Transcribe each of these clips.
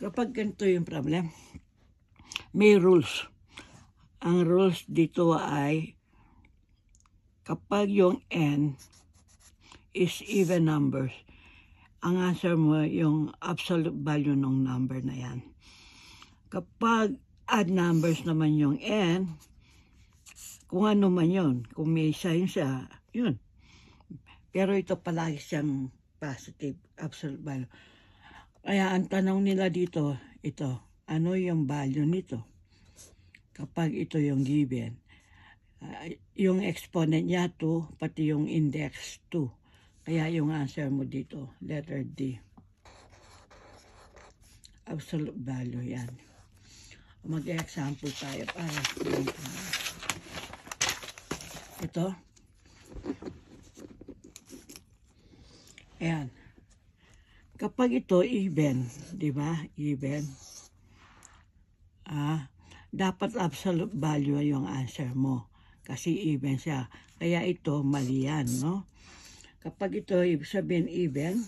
Kapag ganito yung problem, may rules. Ang rules dito ay kapag yung n is even numbers, ang answer mo yung absolute value ng number na yan. Kapag odd numbers naman yung n, kung ano man yun, kung may sign siya, yun. Pero ito palagi siyang positive, absolute value. Kaya ang tanong nila dito, ito, ano yung value nito? Kapag ito yung given, yung exponent niya 2, pati yung index 2. Kaya yung answer mo dito, letter D. Absolute value yan. Mag-example tayo para ito. Ayan. Kapag ito even, di ba? Even. Dapat absolute value yung answer mo. Kasi even siya. Kaya ito, mali yan, no? Kapag ito, ibig sabihin even,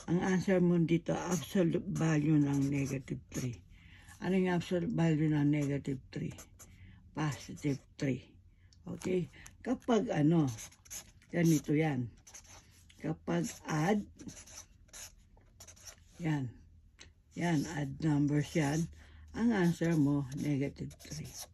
ang answer mo dito, absolute value ng negative 3. Ano yung absolute value ng negative 3? Positive 3. Okay? Kapag ganito yan. Kapag add, yan, odd numbers yan, ang answer mo, negative 3.